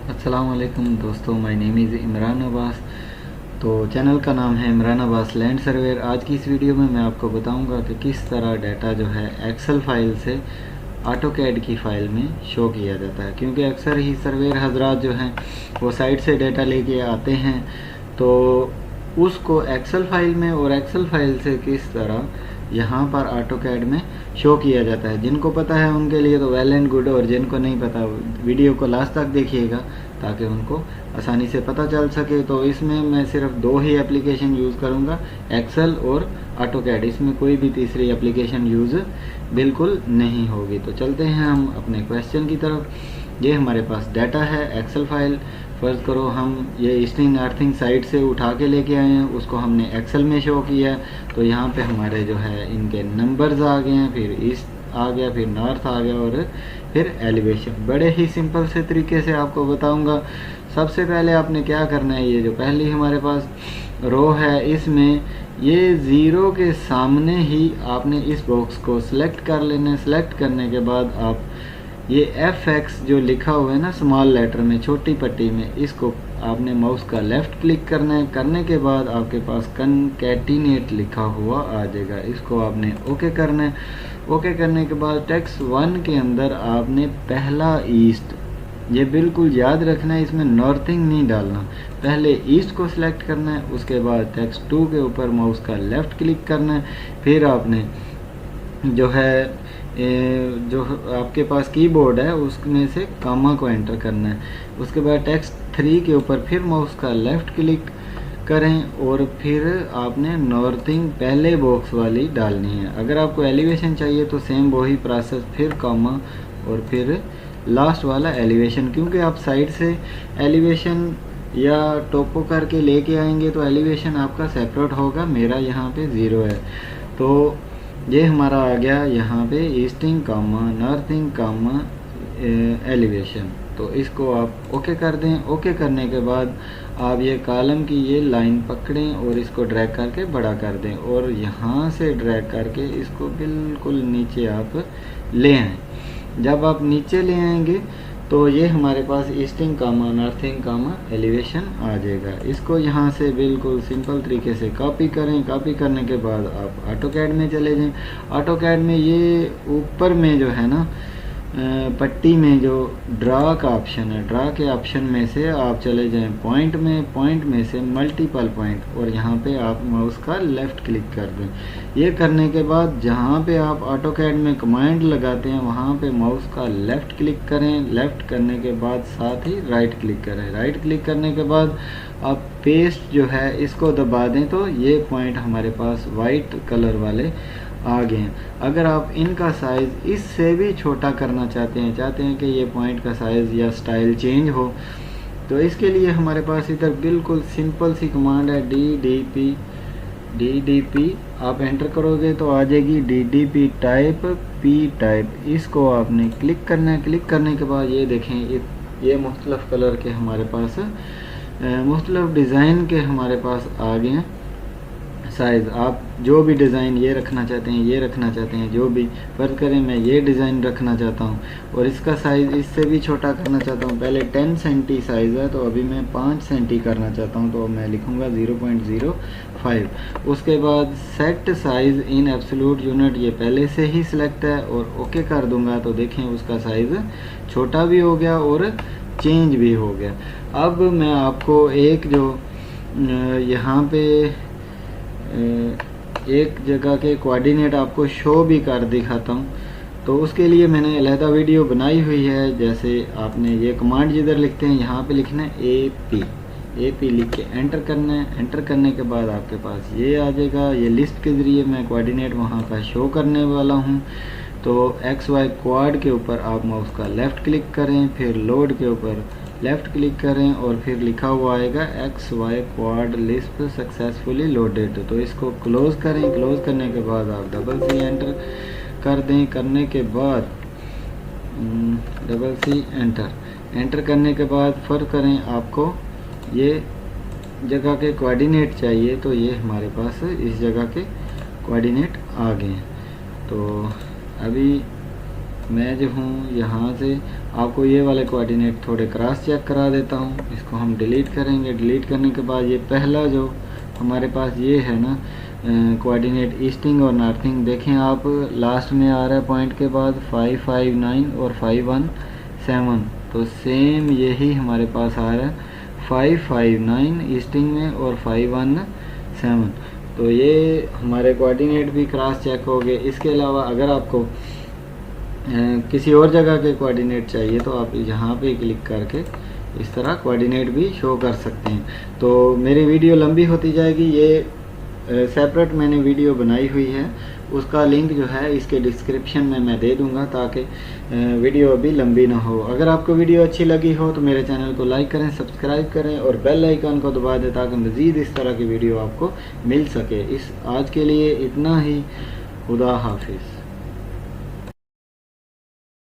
अस्सलाम वालेकुम दोस्तों, my name is Imran Abbas. तो चैनल का नाम है इमरान अब्बास लैंड सर्वेयर। आज की इस वीडियो में मैं आपको बताऊंगा कि किस तरह डाटा जो है एक्सेल फाइल से ऑटोकैड की फ़ाइल में शो किया जाता है, क्योंकि अक्सर ही सर्वेयर हजरात जो हैं वो साइट से डाटा लेके आते हैं, तो उसको एक्सेल फाइल में और एक्सेल फाइल से किस तरह यहाँ पर ऑटोकैड में शो किया जाता है। जिनको पता है उनके लिए तो वेल एंड गुड, और जिनको नहीं पता वीडियो को लास्ट तक देखिएगा ताकि उनको आसानी से पता चल सके। तो इसमें मैं सिर्फ दो ही एप्लीकेशन यूज़ करूँगा, एक्सेल और ऑटोकैड। इसमें कोई भी तीसरी एप्लीकेशन यूज़ बिल्कुल नहीं होगी। तो चलते हैं हम अपने क्वेश्चन की तरफ। ये हमारे पास डाटा है एक्सेल फाइल। फ़र्ज़ करो हम ये ईस्टिंग नॉर्थिंग साइड से उठा के लेके आए हैं, उसको हमने एक्सेल में शो किया है। तो यहाँ पे हमारे जो है इनके नंबर्स आ गए हैं, फिर ईस्ट आ गया, फिर नॉर्थ आ गया और फिर एलिवेशन। बड़े ही सिंपल से तरीके से आपको बताऊंगा। सबसे पहले आपने क्या करना है, ये जो पहली हमारे पास रो है इसमें ये ज़ीरो के सामने ही आपने इस बॉक्स को सिलेक्ट कर लेना है। सिलेक्ट करने के बाद आप ये FX जो लिखा हुआ है ना स्मॉल लेटर में छोटी पट्टी में, इसको आपने माउस का लेफ़्ट क्लिक करना है। करने के बाद आपके पास कनकैटिनेट लिखा हुआ आ जाएगा, इसको आपने ओके करना है। ओके करने के बाद टेक्स्ट 1 के अंदर आपने पहला ईस्ट, ये बिल्कुल याद रखना है, इसमें नॉर्थिंग नहीं डालना। पहले ईस्ट को सिलेक्ट करना है, उसके बाद टेक्स्ट 2 के ऊपर माउस का लेफ़्ट क्लिक करना है। फिर आपने जो है जो आपके पास कीबोर्ड है उसमें से कामा को एंटर करना है। उसके बाद टेक्स्ट 3 के ऊपर फिर माउस का लेफ़्ट क्लिक करें और फिर आपने नॉर्थिंग पहले बॉक्स वाली डालनी है। अगर आपको एलिवेशन चाहिए तो सेम वही प्रोसेस, फिर कामा और फिर लास्ट वाला एलिवेशन। क्योंकि आप साइड से एलिवेशन या टोपो करके लेके आएंगे तो एलिवेशन आपका सेपरेट होगा। मेरा यहाँ पे 0 है, तो ये हमारा आ गया यहाँ पे ईस्टिंग कामा नॉर्थिंग कामा एलिवेशन। तो इसको आप ओके कर दें। ओके करने के बाद आप ये कॉलम की ये लाइन पकड़ें और इसको ड्रैग करके बड़ा कर दें, और यहाँ से ड्रैग करके इसको बिल्कुल नीचे आप ले आएँ। जब आप नीचे ले आएंगे तो ये हमारे पास ईस्टिंग कामा नॉर्थिंग कामा एलिवेशन आ जाएगा। इसको यहाँ से बिल्कुल सिंपल तरीके से कॉपी करें। कॉपी करने के बाद आप ऑटोकैड में चले जाएं। ऑटोकैड में ये ऊपर में जो है ना पट्टी में जो ड्रा का ऑप्शन है, ड्रा के ऑप्शन में से आप चले जाएं पॉइंट में, पॉइंट में से मल्टीपल पॉइंट, और यहाँ पे आप माउस का लेफ़्ट क्लिक कर दें। ये करने के बाद जहाँ पे आप ऑटोकैड में कमांड लगाते हैं वहाँ पे माउस का लेफ़्ट क्लिक करें। लेफ़्ट करने के बाद साथ ही राइट क्लिक करें। राइट क्लिक करने के बाद आप पेस्ट जो है इसको दबा दें, तो ये पॉइंट हमारे पास वाइट कलर वाले आ गए हैं। अगर आप इनका साइज़ इससे भी छोटा करना चाहते हैं कि ये पॉइंट का साइज़ या स्टाइल चेंज हो, तो इसके लिए हमारे पास इधर बिल्कुल सिंपल सी कमांड है DDP। आप एंटर करोगे तो आ जाएगी DDP टाइप P टाइप। इसको आपने क्लिक करना है। क्लिक करने के बाद ये देखें ये मुख्तलिफ़ कलर के हमारे पास मुख्तलिफ़ डिज़ाइन के हमारे पास आ गए हैं साइज़। आप जो भी डिज़ाइन ये रखना चाहते हैं, ये रखना चाहते हैं, जो भी फ़र्ज़ करें मैं ये डिज़ाइन रखना चाहता हूँ और इसका साइज़ इससे भी छोटा करना चाहता हूँ। पहले 10 सेंटी साइज़ है, तो अभी मैं 5 सेंटी करना चाहता हूँ, तो मैं लिखूँगा 0.05। उसके बाद set size in absolute unit, ये पहले से ही सिलेक्ट है, और ओके कर दूँगा तो देखें उसका साइज़ छोटा भी हो गया और चेंज भी हो गया। अब मैं आपको एक जो यहाँ पे एक जगह के कोऑर्डिनेट आपको शो भी कर दिखाता हूँ। तो उसके लिए मैंने अलहदा वीडियो बनाई हुई है। जैसे आपने ये कमांड जिधर लिखते हैं यहाँ पे लिखना है AP लिख के एंटर करना है। एंटर करने के बाद आपके पास ये आ जाएगा। ये लिस्ट के ज़रिए मैं कोऑर्डिनेट वहाँ का शो करने वाला हूँ। तो XY क्वाड के ऊपर आप माउस का लेफ़्ट क्लिक करें, फिर लोड के ऊपर लेफ़्ट क्लिक करें और फिर लिखा हुआ आएगा XY quad list successfully loaded. तो इसको क्लोज़ करें। क्लोज़ करने के बाद आप डबल C एंटर कर दें। करने के बाद डबल C एंटर करने के बाद फ़र्क करें आपको ये जगह के कोऑर्डिनेट चाहिए, तो ये हमारे पास इस जगह के कोऑर्डिनेट आ गए हैं। तो अभी मैं जो हूँ यहाँ से आपको ये वाले कोऑर्डिनेट थोड़े क्रॉस चेक करा देता हूँ। इसको हम डिलीट करेंगे। डिलीट करने के बाद ये पहला जो हमारे पास ये है ना कोऑर्डिनेट ईस्टिंग और नॉर्थिंग, देखें आप लास्ट में आ रहा है पॉइंट के बाद 559 और 517, तो सेम यही हमारे पास आ रहा है 559 ईस्टिंग में और 517। तो ये हमारे कोऑर्डिनेट भी क्रॉस चेक हो गए। इसके अलावा अगर आपको किसी और जगह के कोऑर्डिनेट चाहिए तो आप यहाँ पे क्लिक करके इस तरह कोऑर्डिनेट भी शो कर सकते हैं। तो मेरी वीडियो लंबी होती जाएगी, ये सेपरेट मैंने वीडियो बनाई हुई है, उसका लिंक जो है इसके डिस्क्रिप्शन में मैं दे दूंगा ताकि वीडियो अभी लंबी ना हो। अगर आपको वीडियो अच्छी लगी हो तो मेरे चैनल को लाइक करें, सब्सक्राइब करें और बेल आइकन को दबा दें ताकि मज़ीद इस तरह की वीडियो आपको मिल सके। आज के लिए इतना ही। खुदा हाफिज़।